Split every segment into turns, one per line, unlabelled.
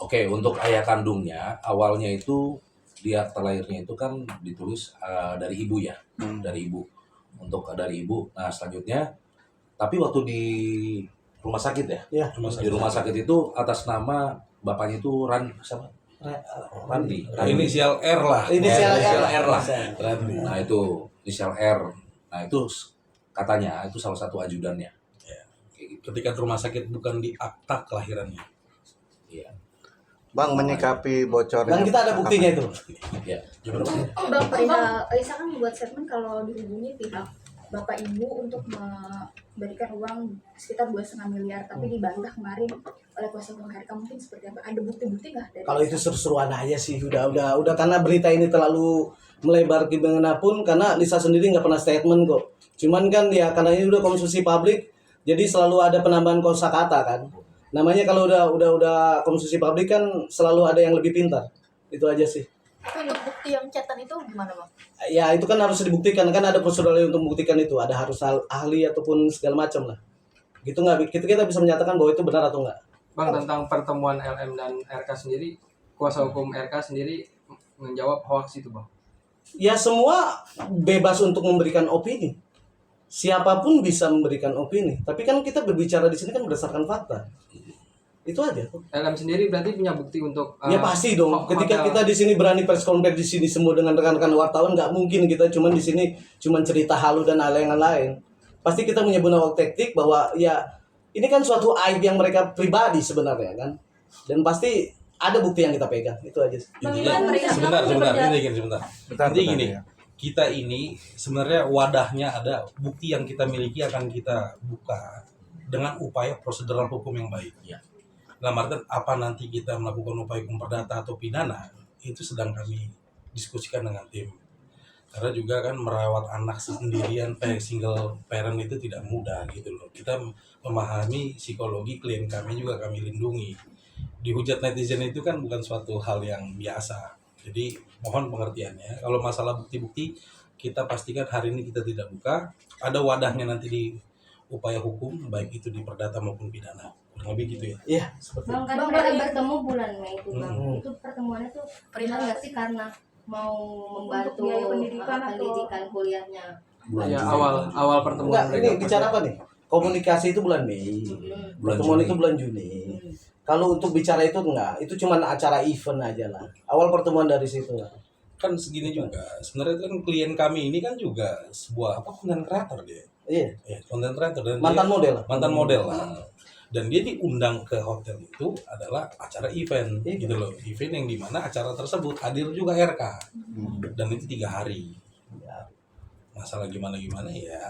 Oke, untuk ayah kandungnya awalnya itu dia akta lahirnya itu kan ditulis dari ibu ya, dari ibu. Untuk dari ibu. Nah selanjutnya, tapi waktu di rumah sakit ya,
Ya,
di rumah sakit itu atas nama bapaknya itu siapa? Randi.
Inisial R lah.
Inisial
R lah.
Randi.
Nah itu inisial R. Nah itu katanya itu salah satu ajudannya.
Ya.
Kayak gitu.
Ketika ke rumah sakit bukan di akta kelahirannya.
Iya.
Bang menyikapi bocornya.
Dan kita ada buktinya itu.
Ya. Gimana Bang?
Bang, perihal Lisa kan membuat statement kalau dihubungi pihak bapak ibu untuk memberikan uang sekitar 2,5 miliar, tapi dibantah kemarin oleh kuasa hukum RK. Mungkin seperti apa? Ada bukti-bukti nggak dari
Kalau itu seru-seruan aja sih, udah karena berita ini terlalu melebar dimanapun, karena Lisa sendiri nggak pernah statement kok. Cuman kan ya karena ini udah konsumsi publik, jadi selalu ada penambahan kosakata kan. Namanya kalau udah konsumsi publik kan selalu ada yang lebih pintar. Itu aja sih.
Tapi untuk bukti yang chatan itu gimana bang?
Ya itu kan harus dibuktikan, kan ada prosedur untuk membuktikan itu, ada harus ahli ataupun segala macam lah. Gitu nggak, kita bisa menyatakan bahwa itu benar atau enggak.
Bang, tentang pertemuan LM dan RK sendiri, kuasa hukum RK sendiri menjawab hoax itu bang.
Ya semua bebas untuk memberikan opini. Siapapun bisa memberikan opini. Tapi kan kita berbicara di sini kan berdasarkan fakta. Itu aja.
LM sendiri berarti punya bukti untuk
Ya pasti dong. Ketika
hotel.
kita di sini berani press conference di sini semua dengan rekan-rekan wartawan, nggak mungkin kita cuma di sini cuma cerita halu dan hal yang lain. Pasti kita punya beberapa taktik bahwa ya ini kan suatu aib yang mereka pribadi sebenarnya kan. Dan pasti ada bukti yang kita pegang. Itu aja.
Intinya, sebentar. Intinya gini, kita ini sebenarnya wadahnya ada, bukti yang kita miliki akan kita buka dengan upaya prosedural hukum yang baik.
Ya.
Dalam artian apa nanti kita melakukan upaya hukum perdata atau pidana, itu sedang kami diskusikan dengan tim. Karena juga kan merawat anak sendirian, single parent itu tidak mudah gitu loh. Kita memahami psikologi klien kami juga kami lindungi. Dihujat netizen itu kan bukan suatu hal yang biasa. Jadi mohon pengertiannya. Kalau masalah bukti-bukti, kita pastikan hari ini kita tidak buka. Ada wadahnya nanti di upaya hukum, baik itu di perdata maupun pidana. Kurang lebih gitu ya.
Iya, seperti
Bang, kan kita bertemu bulan Mei itu bang. Itu pertemuannya tuh perihal nggak sih karena mau membantu
biaya pendidikan atau-
pendidikan kuliahnya?
Ya awal pertemuan
Enggak, ini bicara apa nih? Komunikasi itu bulan Mei.
Bulan
Pertemuan
Juni.
itu bulan Juni. Kalau untuk bicara itu enggak, itu cuma acara event aja lah. Awal pertemuan dari situ lah.
Kan segini juga. Sebenarnya itu kan klien kami ini kan juga sebuah content creator dia.
Iya,
Ya, content creator dan
mantan
dia,
model.
mantan model lah. Dan dia diundang ke hotel itu adalah acara event
Iya.
gitu loh. Event yang dimana acara tersebut hadir juga RK. Dan itu 3 hari.
Ya.
Masalah gimana ya,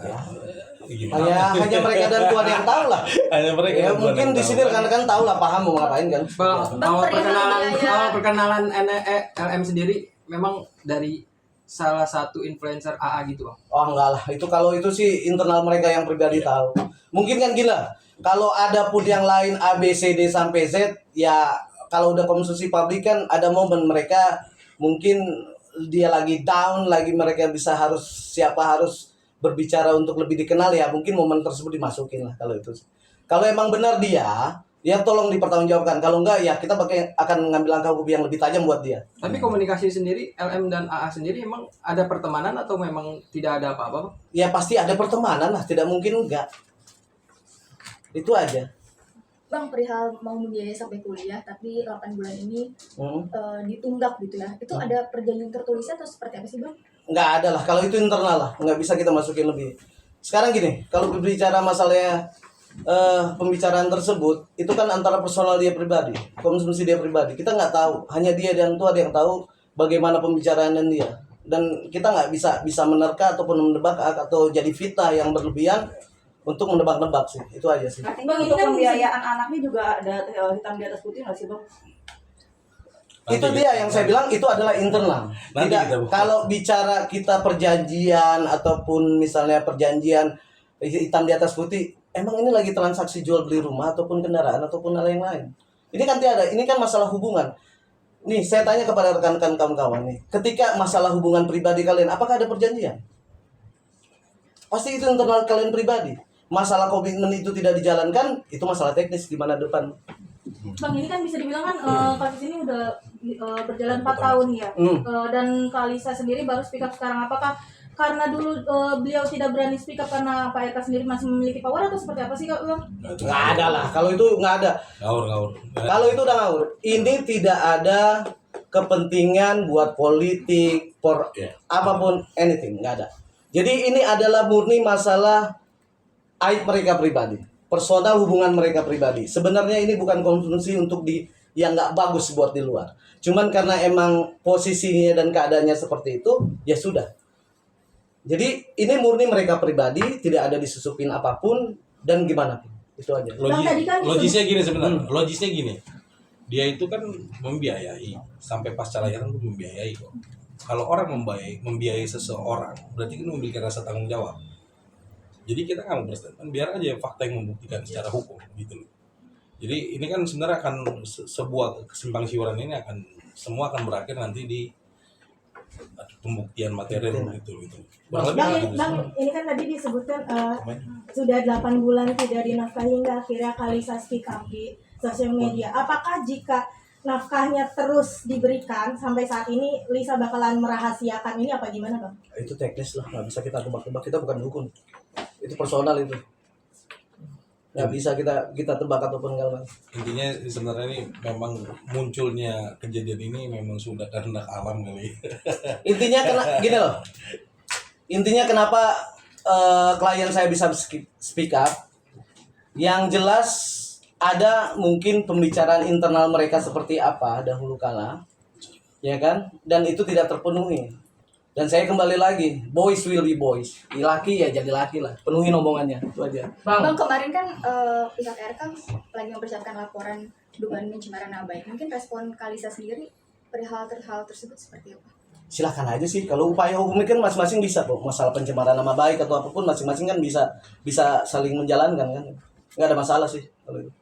Hanya mereka dan Tuhan yang tahu lah.
hanya mereka
Ya
yang
mungkin
tahu.
di sini rekan-rekan tahu lah, paham mau ngapain kan.
Bang,
Ya.
awal perkenalan LM sendiri memang dari salah satu influencer AA gitu bang.
Oh enggak lah, itu kalau itu sih internal mereka yang pribadi tahu. Mungkin kan gila. Kalau ada pun yang lain A B C D sampai Z, ya kalau udah konsumsi publik kan ada momen mereka mungkin dia lagi down, lagi mereka harus berbicara untuk lebih dikenal, ya mungkin momen tersebut dimasukin lah kalau itu. Kalau emang benar dia, ya tolong dipertanggungjawabkan. Kalau enggak ya kita akan mengambil langkah hukum yang lebih tajam buat dia.
Tapi komunikasi sendiri LM dan AA sendiri emang ada pertemanan atau memang tidak ada apa-apa bang?
Ya pasti ada pertemanan lah, tidak mungkin enggak. Itu aja.
Bang, perihal mau membiayai sampai kuliah, tapi 8 bulan ini
Hmm.
ditunggak gitu ya. Itu ada perjanjian tertulisnya atau seperti apa sih bang?
Nggak ada lah, kalau itu internal lah, nggak bisa kita masukin lebih. Sekarang gini, kalau berbicara masalahnya pembicaraan tersebut, itu kan antara personal dia pribadi, konsumsi dia pribadi. Kita nggak tahu, hanya dia dan Tuhan yang tahu bagaimana pembicaraan dan dia. Dan kita nggak bisa menerka ataupun menebak atau jadi fitnah yang berlebihan untuk menebak-nebak sih, itu aja sih.
Nanti bang, untuk pembiayaan anaknya juga ada hitam di atas putih nggak sih bang?
Nanti
Itu dia yang saya bilang, itu adalah internal.
Nanti
Tidak,
kita buka.
kalau bicara kita perjanjian ataupun misalnya perjanjian hitam di atas putih, emang ini lagi transaksi jual beli rumah ataupun kendaraan ataupun hal yang lain. Ini kan tiada, ini kan masalah hubungan. Nih, saya tanya kepada rekan-rekan kawan-kawan nih, ketika masalah hubungan pribadi kalian, apakah ada perjanjian? Pasti itu internal kalian pribadi. Masalah komitmen itu tidak dijalankan, itu masalah teknis gimana depan.
Bang, ini kan bisa dibilang kan kasus ini udah berjalan 4 tahun ya. Dan Kak Lisa sendiri baru speak up sekarang. Apakah karena dulu beliau tidak berani speak up karena Pak RK sendiri masih memiliki power atau seperti apa sih Kak Bang?
Nggak ada lah, kalau itu nggak ada.
Ngawur.
Kalau itu udah ngawur. Ini tidak ada kepentingan buat politik, apapun, anything, nggak ada. Jadi ini adalah murni masalah aib mereka pribadi, personal hubungan mereka pribadi. Sebenarnya ini bukan konsumsi untuk yang nggak bagus buat di luar. Cuman karena emang posisinya dan keadaannya seperti itu, ya sudah. Jadi ini murni mereka pribadi, tidak ada disusupin apapun dan gimana pun. Itu aja.
Logisnya gini sebenarnya. Logisnya gini. Dia itu kan membiayai sampai pasca lahiran itu membiayai kok. Kalau orang membiayai seseorang, berarti kan memiliki rasa tanggung jawab. Jadi kita nggak mau berstatement, biar aja fakta yang membuktikan secara hukum gitu loh. Jadi ini kan sebenarnya akan sebuah kesimpang siuran ini semua akan berakhir nanti di pembuktian material gitu.
Bang, ini kan tadi disebutkan sudah 8 bulan tidak dinafkahi hingga akhirnya Kak Lisa speak up di sosial media. Apakah jika nafkahnya terus diberikan sampai saat ini Lisa bakalan merahasiakan ini apa gimana Bang?
Itu teknis lah, nggak bisa kita tebak-tebak, kita bukan dukun. Itu personal itu. Nggak bisa kita tebak ataupun enggak.
Intinya sebenarnya ini memang munculnya kejadian ini memang sudah kehendak alam kali.
Gini loh. Intinya kenapa klien saya bisa speak up? Yang jelas ada mungkin pembicaraan internal mereka seperti apa dahulu kala, ya kan? Dan itu tidak terpenuhi. Dan saya kembali lagi, boys will be boys. Laki ya jadi laki lah. Penuhi omongannya, itu aja.
Bang, kemarin kan pihak RK lagi mempersiapkan laporan dugaan pencemaran nama baik. Mungkin respon Kak Lisa sendiri perihal hal tersebut seperti apa?
Silahkan aja sih. Kalau upaya hukum kan masing-masing bisa kok. Masalah pencemaran nama baik atau apapun masing-masing kan bisa saling menjalankan kan. Nggak ada masalah sih kalau itu.